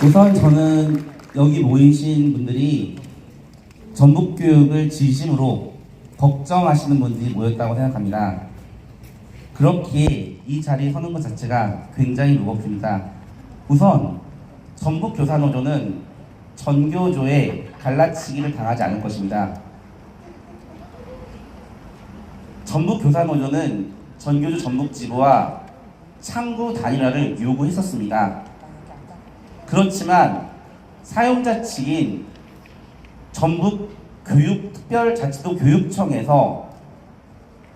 우선 저는 여기 모이신 분들이 전북교육을 진심으로 걱정하시는 분들이 모였다고 생각합니다. 그렇기에 이 자리에 서는 것 자체가 굉장히 무겁습니다. 우선 전북교사노조는 전교조에 갈라치기를 당하지 않을 것입니다. 전북교사노조는 전교조 전북지부와 창구 단일화를 요구했었습니다. 그렇지만 사용자 측인 전북교육특별자치도 교육청에서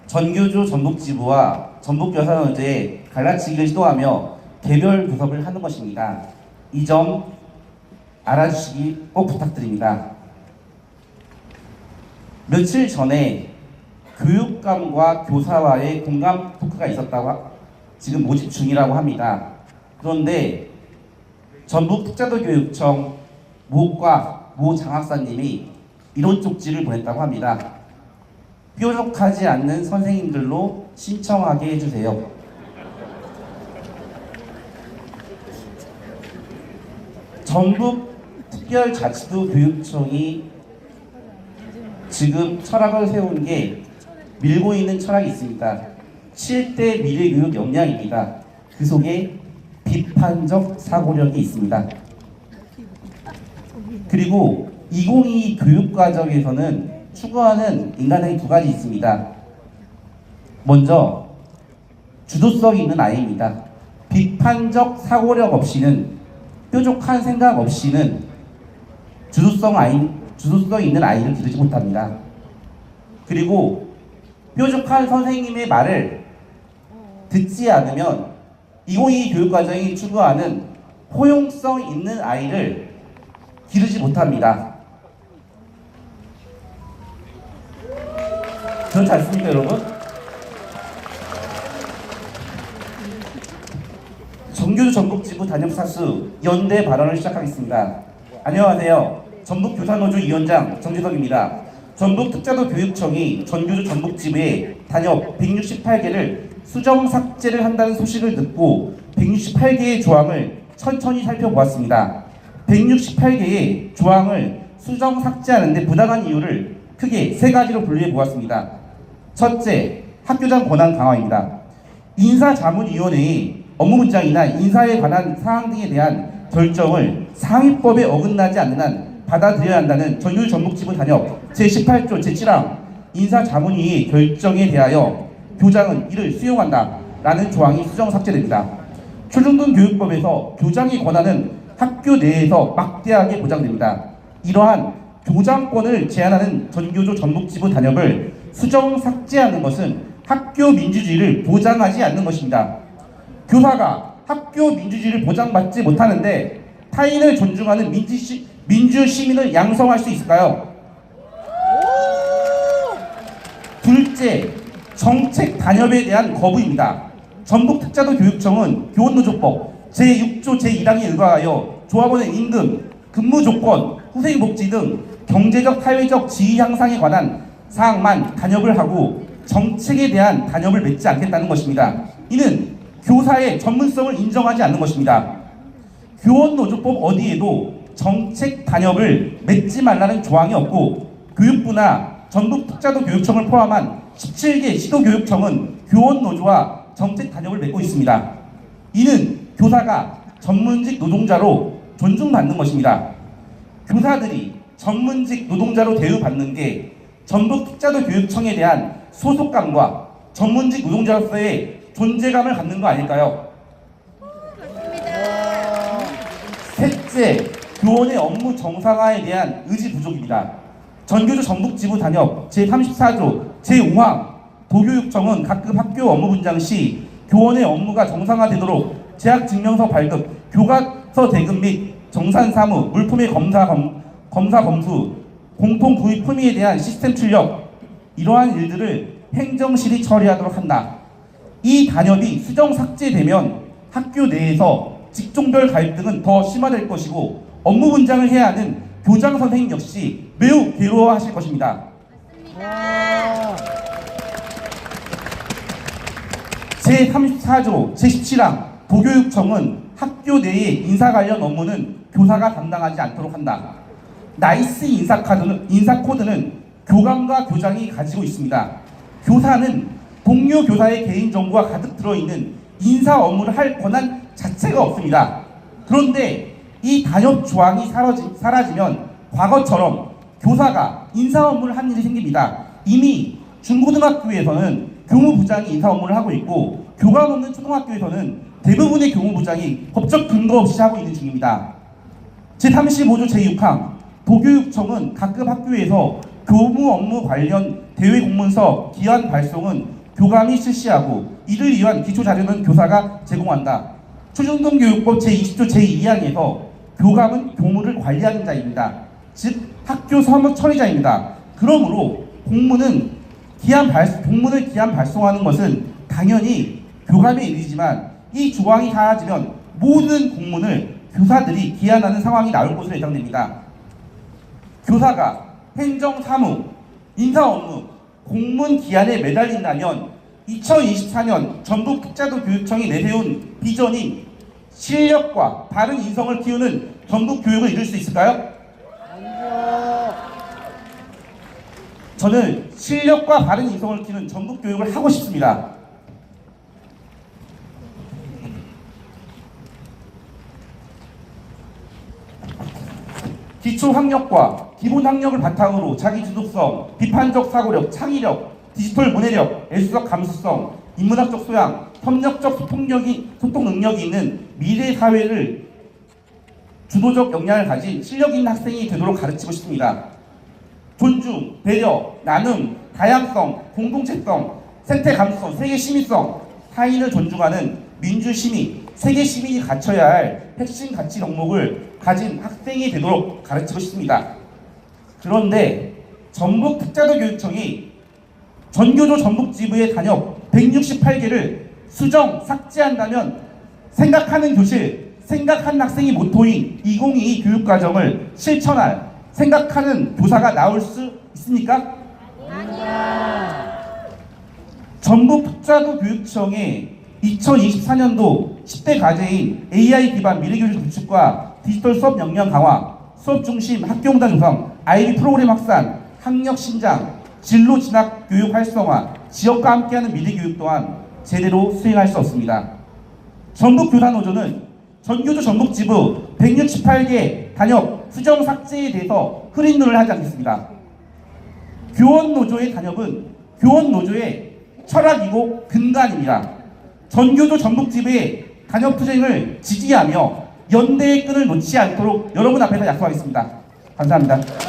전교조 전북지부와 전북교사노조에 갈라치기를 시도하며 개별 교섭을 하는 것입니다. 이 점 알아주시기 꼭 부탁드립니다. 며칠 전에 교육감과 교사와의 공감 토크가 있었다고 지금 모집 중이라고 합니다. 그런데 전북특자도교육청 모과 모 장학사님이 이런 쪽지를 보냈다고 합니다. 뾰족하지 않는 선생님들로 신청하게 해주세요. 전북특별자치도 교육청이 지금 철학을 세운 게 밀고 있는 철학이 있습니다. 7대 미래교육 역량입니다. 그 속에 비판적 사고력이 있습니다. 그리고 2022 교육과정에서는 추구하는 인간행위 두 가지 있습니다. 먼저 주도성이 있는 아이입니다. 비판적 사고력 없이는, 뾰족한 생각 없이는 주도성 있는 아이를 기르지 못합니다. 그리고 뾰족한 선생님의 말을 듣지 않으면 2022 교육과정이 추구하는 포용성 있는 아이를 기르지 못합니다. 그렇지 않습니까, 여러분? 전교조 전북지부 단협사수 연대 발언을 시작하겠습니다. 안녕하세요. 전북교사노조 위원장 정재석입니다. 전북특자도 교육청이 전교조 전북지부에 단협 168개를 수정 삭제를 한다는 소식을 듣고 168개의 조항을 천천히 살펴보았습니다. 168개의 조항을 수정 삭제하는데 부당한 이유를 크게 세 가지로 분류해 보았습니다. 첫째, 학교장 권한 강화입니다. 인사자문위원회의 업무 문장이나 인사에 관한 사항 등에 대한 결정을 상위법에 어긋나지 않는 한 받아들여야 한다는 전교조 전북지부 단협 제18조 제7항 인사자문위의 결정에 대하여 교장은 이를 수용한다 라는 조항이 수정 삭제됩니다. 초중등 교육법에서 교장의 권한은 학교 내에서 막대하게 보장됩니다. 이러한 교장권을 제한하는 전교조 전북지부 단협을 수정 삭제하는 것은 학교 민주주의를 보장하지 않는 것입니다. 교사가 학교 민주주의를 보장받지 못하는데 타인을 존중하는 민주시민을 양성할 수 있을까요? 둘째, 정책 단협에 대한 거부입니다. 전북특자도 교육청은 교원노조법 제6조 제1항에 의거하여 조합원의 임금, 근무조건, 후생복지 등 경제적, 사회적 지위 향상에 관한 사항만 단협을 하고 정책에 대한 단협을 맺지 않겠다는 것입니다. 이는 교사의 전문성을 인정하지 않는 것입니다. 교원노조법 어디에도 정책 단협을 맺지 말라는 조항이 없고 교육부나 전북특자도 교육청을 포함한 17개 시도교육청은 교원노조와 정책 단협을 맺고 있습니다. 이는 교사가 전문직 노동자로 존중받는 것입니다. 교사들이 전문직 노동자로 대우받는 게 전북특자도 교육청에 대한 소속감과 전문직 노동자로서의 존재감을 갖는 거 아닐까요? 셋째, 교원의 업무 정상화에 대한 의지 부족입니다. 전교조 전북지부 단협 제34조 제5항 도교육청은 각급 학교 업무 분장 시 교원의 업무가 정상화되도록 재학증명서 발급, 교과서 대금 및 정산사무, 물품의 검사 검수, 공통 구입 품위에 대한 시스템 출력, 이러한 일들을 행정실이 처리하도록 한다. 이 단협이 수정 삭제되면 학교 내에서 직종별 갈등은 더 심화될 것이고 업무 분장을 해야 하는 교장 선생님 역시 매우 괴로워하실 것입니다. 제34조 제17항 도교육청은 학교 내의 인사 관련 업무는 교사가 담당하지 않도록 한다. 나이스 인사 코드는 교감과 교장이 가지고 있습니다. 교사는 동료 교사의 개인정보가 가득 들어있는 인사 업무를 할 권한 자체가 없습니다. 그런데 이 단협 조항이 사라지면 과거처럼 교사가 인사 업무를 하는 일이 생깁니다. 이미 중고등학교에서는 교무부장이 인사 업무를 하고 있고 교감 없는 초등학교에서는 대부분의 교무부장이 법적 근거 없이 하고 있는 중입니다. 제35조 제6항 도교육청은 각급 학교에서 교무 업무 관련 대외 공문서 기한 발송은 교감이 실시하고 이를 위한 기초 자료는 교사가 제공한다. 초중등교육법 제20조 제2항에서 교감은 교무를 관리하는 자입니다. 즉 학교 사무 처리자입니다. 그러므로 공문을 기한 발송하는 것은 당연히 교감의 일이지만 이 조항이 사라지면 모든 공문을 교사들이 기한하는 상황이 나올 것으로 예상됩니다. 교사가 행정 사무, 인사 업무, 공문 기한에 매달린다면 2024년 전북 특자도 교육청이 내세운 비전인 실력과 바른 인성을 키우는 전북 교육을 이룰 수 있을까요? 아니요. 저는 실력과 바른 인성을 키우는 전북 교육을 하고 싶습니다. 기초학력과 기본학력을 바탕으로 자기주도성, 비판적 사고력, 창의력, 디지털 문해력, 애수적 감수성, 인문학적 소양, 협력적 소통 능력이 있는 미래 사회를 주도적 역량을 가진 실력 있는 학생이 되도록 가르치고 싶습니다. 존중, 배려, 나눔, 다양성, 공동체성, 생태 감수성, 세계 시민성, 타인을 존중하는 민주시민, 세계 시민이 갖춰야 할 핵심 가치 덕목을 가진 학생이 되도록 가르치고 싶습니다. 그런데 전북 특자도 교육청이 전교조 전북지부의 단협 168개를 수정, 삭제한다면 생각하는 교실, 생각하는 학생이 모토인 2022 교육과정을 실천할 생각하는 교사가 나올 수 있습니까? 아니야. 전북 특자도 교육청의 2024년도 10대 과제인 AI 기반 미래교육 구축과 디지털 수업 역량 강화, 수업 중심 학교 문화 조성, IB 프로그램 확산, 학력 신장, 진로 진학 교육 활성화, 지역과 함께하는 미래교육 또한 제대로 수행할 수 없습니다. 전북 교사노조는 전교조 전북지부 168개 단협 수정 삭제에 대해서 흐린 눈을 하지 않겠습니다. 교원노조의 단협은 교원노조의 철학이고 근간입니다. 전교조 전북지부의 단협 투쟁을 지지하며 연대의 끈을 놓지 않도록 여러분 앞에서 약속하겠습니다. 감사합니다.